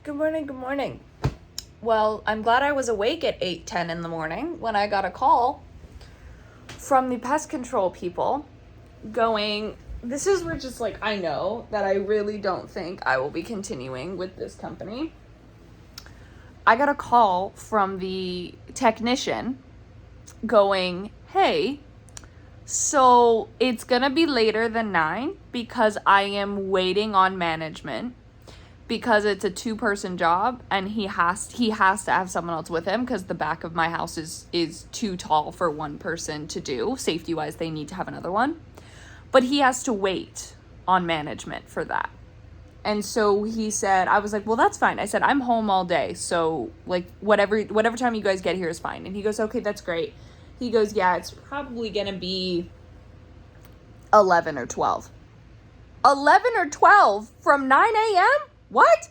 Good morning, good morning. Well, I'm glad I was awake at 8:10 in the morning when I got a call from the pest control people going, this is where just like I know that I really don't think I will be continuing with this company. I got a call from the technician going, hey, so it's gonna be later than 9 because I am waiting on management because it's a 2-person job and he has to have someone else with him because the back of my house is too tall for one person to do. Safety wise, they need to have another one. But he has to wait on management for that. And so he said, I was like, well, that's fine. I said, I'm home all day. So like whatever time you guys get here is fine. And he goes, okay, that's great. He goes, yeah, it's probably going to be 11 or 12. 11 or 12 from 9 a.m.? What?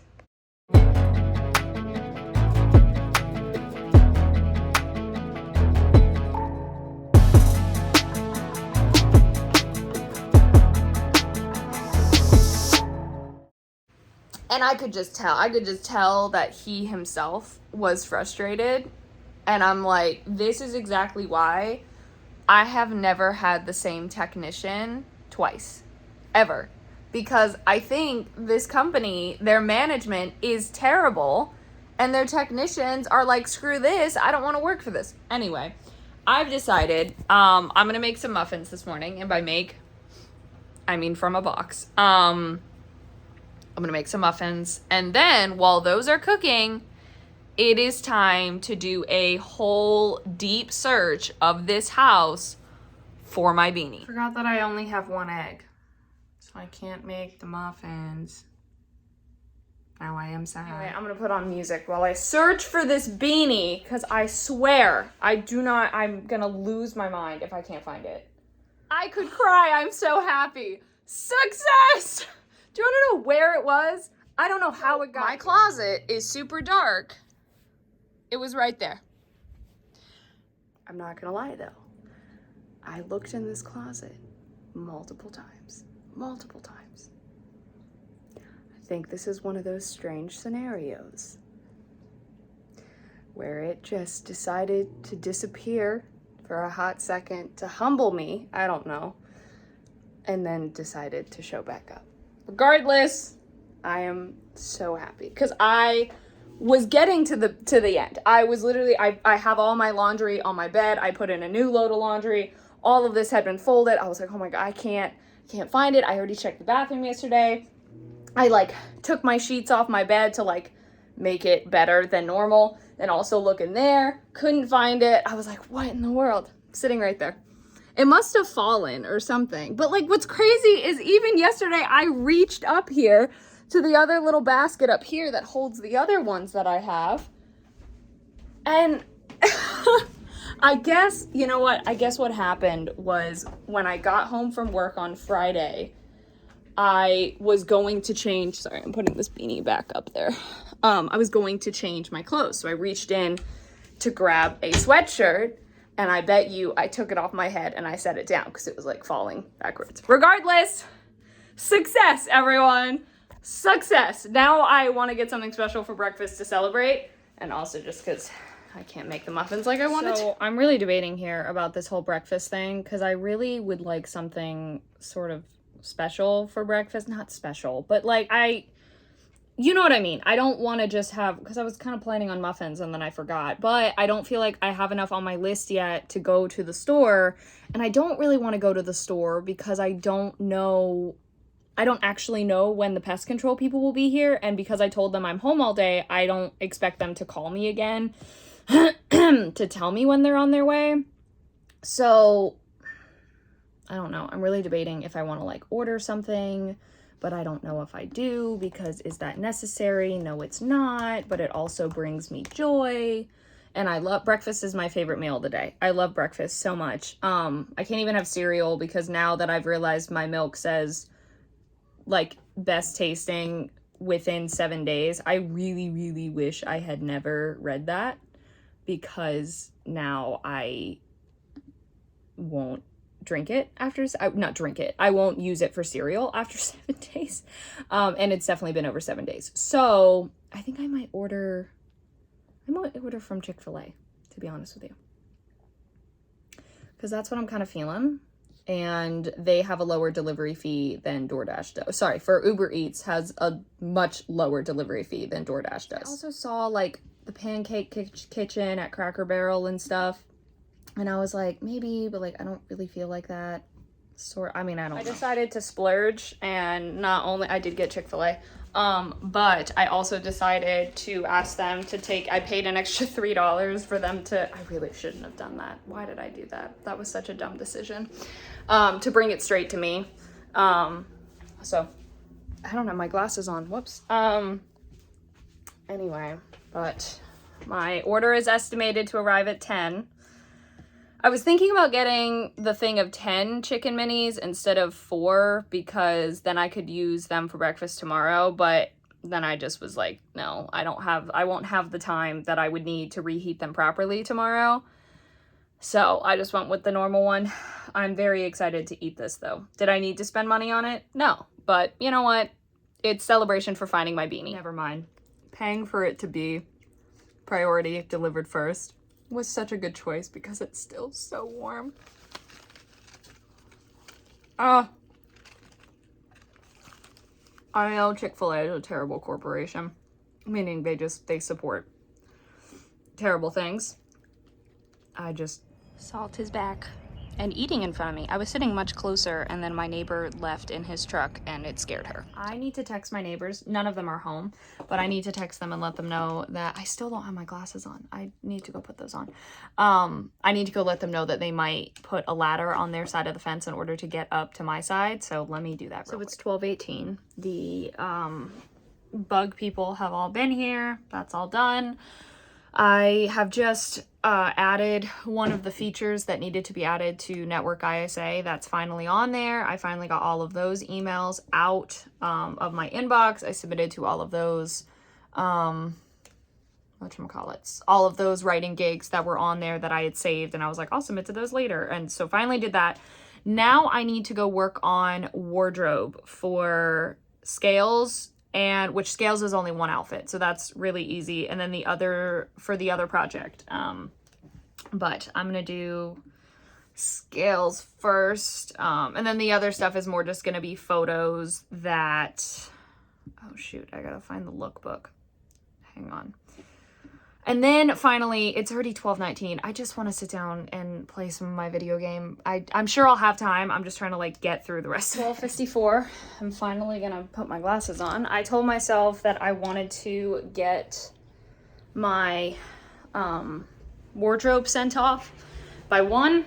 And I could just tell that he himself was frustrated. And I'm like, this is exactly why I have never had the same technician twice, ever. Because I think this company, their management is terrible and their technicians are like, screw this, I don't want to work for this. Anyway, I've decided I'm going to make some muffins this morning. And by make, I mean from a box. I'm going to make some muffins. And then while those are cooking, it is time to do a whole deep search of this house for my beanie. Forgot that I only have one egg. So I can't make the muffins. Now I am sad. Anyway, I'm gonna put on music while I search for this beanie, because I swear, I'm gonna lose my mind if I can't find it. I could cry, I'm so happy. Success! Do you wanna know where it was? I don't know how it got My closet is super dark. It was right there. I'm not gonna lie though. I looked in this closet multiple times. I think this is one of those strange scenarios where it just decided to disappear for a hot second to humble me, I don't know, and then decided to show back up. Regardless, I am so happy because I was getting to the end. I was literally, I have all my laundry on my bed. I put in a new load of laundry. All of this had been folded. I was like, oh my God, I can't find it. I already checked the bathroom yesterday. I like took my sheets off my bed to like make it better than normal. Then also look in there, couldn't find it. I was like, what in the world? Sitting right there. It must have fallen or something. But like what's crazy is even yesterday I reached up here to the other little basket up here that holds the other ones that I have. And I guess, you know what? I guess what happened was when I got home from work on Friday, I was going to change, sorry, I'm putting this beanie back up there. I was going to change my clothes. So I reached in to grab a sweatshirt and I bet you I took it off my head and I set it down because it was like falling backwards. Regardless, success, everyone. Success. Now I want to get something special for breakfast to celebrate and also just because I can't make the muffins like I wanted to. I'm really debating here about this whole breakfast thing because I really would like something sort of special for breakfast. Not special, but like you know what I mean? I don't want to just have, because I was kind of planning on muffins and then I forgot, but I don't feel like I have enough on my list yet to go to the store. And I don't really want to go to the store because I don't actually know when the pest control people will be here. And because I told them I'm home all day, I don't expect them to call me again to tell me when they're on their way. So I don't know. I'm really debating if I want to like order something, but I don't know if I do because is that necessary? No, it's not, but it also brings me joy. And I love breakfast is my favorite meal of the day. I love breakfast so much. I can't even have cereal because now that I've realized my milk says like best tasting within 7 days, I really, really wish I had never read that because now I won't drink it after, not drink it, I won't use it for cereal after 7 days. And it's definitely been over 7 days. So I think I might order from Chick-fil-A, to be honest with you. Because that's what I'm kind of feeling. And they have a lower delivery fee than DoorDash does. Sorry, for Uber Eats has a much lower delivery fee than DoorDash does. I also saw like the Pancake Kitchen at Cracker Barrel and stuff. And I was like, maybe, but like, I don't really feel like that. I don't know. I decided to splurge, and not only, I did get Chick-fil-A, but I also decided to ask them to I paid an extra $3 for them I really shouldn't have done that. Why did I do that? That was such a dumb decision. To bring it straight to me. So I don't have my glasses on. Whoops. Anyway, but my order is estimated to arrive at 10. I was thinking about getting the thing of 10 chicken minis instead of 4, because then I could use them for breakfast tomorrow, but then I just was like, no, I won't have the time that I would need to reheat them properly tomorrow. So I just went with the normal one. I'm very excited to eat this though. Did I need to spend money on it? No, but you know what? It's celebration for finding my beanie. Never mind. Paying for it to be priority delivered first was such a good choice because it's still so warm. I know Chick-fil-A is a terrible corporation, meaning they support terrible things. Salt is back and eating in front of me. I was sitting much closer, and then my neighbor left in his truck and it scared her. I need to text my neighbors. None of them are home, but I need to text them and let them know that I still don't have my glasses on. I need to go put those on. I need to go let them know that they might put a ladder on their side of the fence in order to get up to my side. So let me do that real quick. It's 12:18. The bug people have all been here. That's all done. I have just added one of the features that needed to be added to Network ISA. That's finally on there. I finally got all of those emails out of my inbox. I submitted to all of those, all of those writing gigs that were on there that I had saved, and I was like, I'll submit to those later. And so finally did that. Now I need to go work on wardrobe for Scales, and which Scales is only one outfit, so that's really easy. And then the other project, but I'm gonna do Scales first, and then the other stuff is more just gonna be photos that, oh shoot, I gotta find the lookbook, hang on. And then finally, it's already 12:19. I just want to sit down and play some of my video game. I'm sure I'll have time. I'm just trying to like get through the rest of it. 12:54. I'm finally gonna put my glasses on. I told myself that I wanted to get my wardrobe sent off by 1,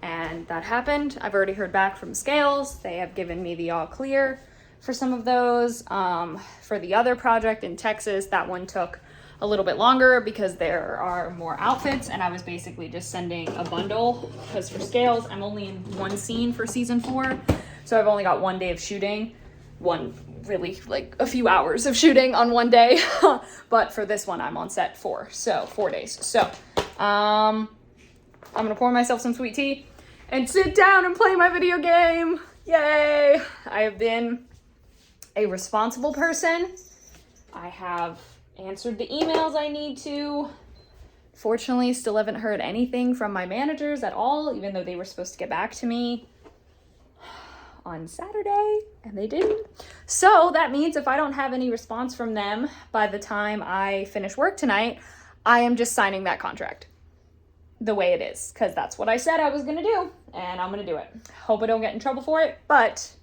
and that happened. I've already heard back from Scales. They have given me the all clear for some of those. For the other project in Texas, that one took a little bit longer because there are more outfits, and I was basically just sending a bundle because for Scales, I'm only in one scene for season 4. So I've only got 1 day of shooting, really like a few hours of shooting on 1 day. But for this one, I'm on set 4 days. So I'm gonna pour myself some sweet tea and sit down and play my video game. Yay! I have been a responsible person. I have answered the emails I need to. Fortunately, still haven't heard anything from my managers at all, even though they were supposed to get back to me on Saturday, and they didn't. So that means if I don't have any response from them by the time I finish work tonight, I am just signing that contract the way it is, because that's what I said I was gonna do, and I'm gonna do it. Hope I don't get in trouble for it, but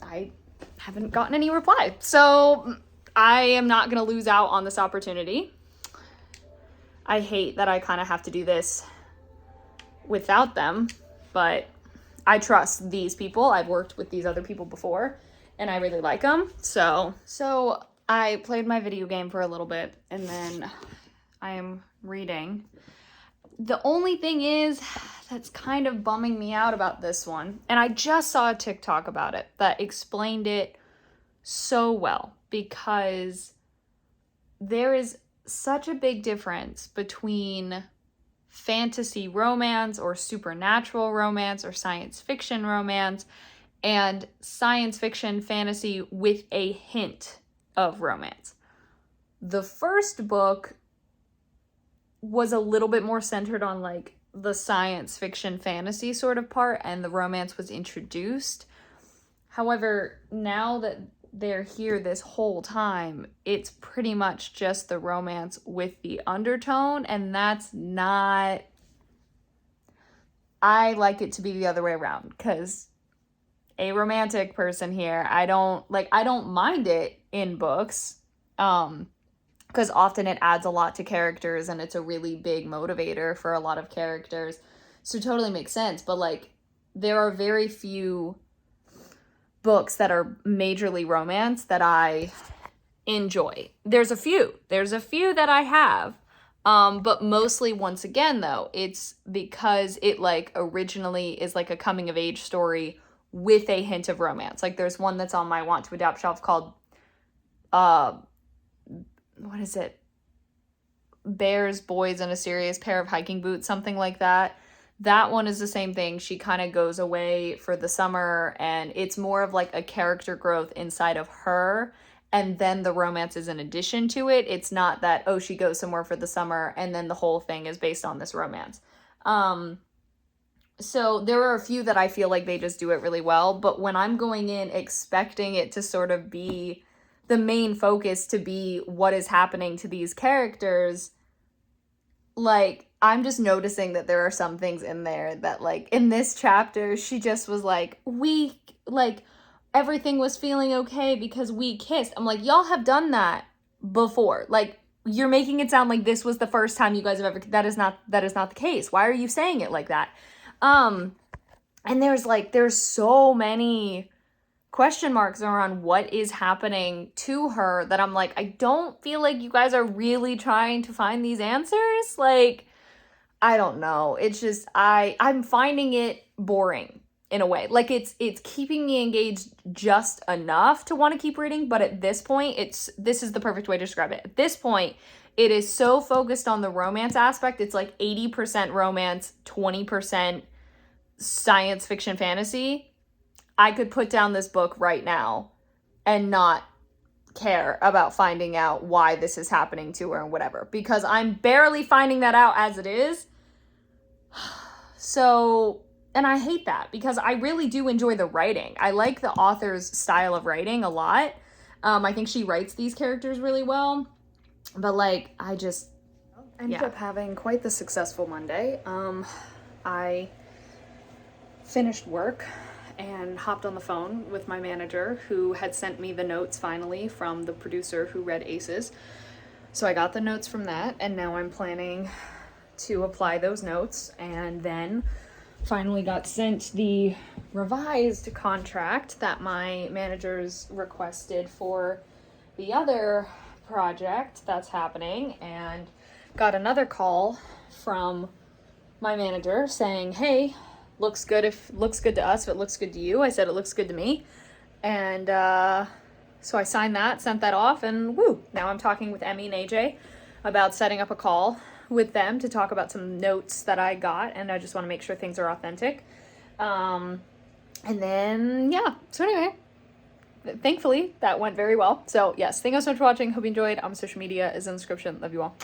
I haven't gotten any reply. So I am not going to lose out on this opportunity. I hate that I kind of have to do this without them, but I trust these people. I've worked with these other people before, and I really like them. So I played my video game for a little bit, and then I am reading. The only thing is that's kind of bumming me out about this one, and I just saw a TikTok about it that explained it so well, because there is such a big difference between fantasy romance or supernatural romance or science fiction romance and science fiction fantasy with a hint of romance. The first book was a little bit more centered on like the science fiction fantasy sort of part, and the romance was introduced. However, now that they're here this whole time, it's pretty much just the romance with the undertone, and that's not... I like it to be the other way around, because a romantic person here, I don't mind it in books, because often it adds a lot to characters and it's a really big motivator for a lot of characters. So it totally makes sense. But like, there are very few books that are majorly romance that I enjoy. There's a few that I have. But mostly, once again, though, it's because it like originally is like a coming of age story with a hint of romance. Like there's one that's on my want to adopt shelf called, what is it? Bears, Boys, and a Serious Pair of Hiking Boots, something like that. That one is the same thing. She kind of goes away for the summer, and it's more of like a character growth inside of her, and then the romance is in addition to it. It's not that, oh, she goes somewhere for the summer and then the whole thing is based on this romance. So there are a few that I feel like they just do it really well, but when I'm going in expecting it to sort of be the main focus, to be what is happening to these characters, like, I'm just noticing that there are some things in there that, like, in this chapter, she just was like, everything was feeling okay because we kissed. I'm like, y'all have done that before. Like, you're making it sound like this was the first time you guys have ever... That is not the case. Why are you saying it like that? And there's so many question marks around what is happening to her that I'm like, I don't feel like you guys are really trying to find these answers. Like, I don't know. It's just, I'm finding it boring in a way. Like, it's keeping me engaged just enough to want to keep reading, but at this point, this is the perfect way to describe it. At this point, it is so focused on the romance aspect. It's like 80% romance, 20% science fiction fantasy. I could put down this book right now and not care about finding out why this is happening to her and whatever, because I'm barely finding that out as it is. So, and I hate that, because I really do enjoy the writing. I like the author's style of writing a lot. I think she writes these characters really well, but like, I ended up having quite the successful Monday. I finished work and hopped on the phone with my manager, who had sent me the notes finally from the producer who read Aces. So I got the notes from that, and now I'm planning to apply those notes, and then finally got sent the revised contract that my managers requested for the other project that's happening, and got another call from my manager saying, hey, looks good to us if it looks good to you. I said it looks good to me. And so I signed that, sent that off, and woo, now I'm talking with Emmy and AJ about setting up a call with them to talk about some notes that I got, and I just want to make sure things are authentic. And then, yeah, so anyway, thankfully that went very well. So yes, thank you so much for watching. Hope you enjoyed. On social media is in the description. Love you all.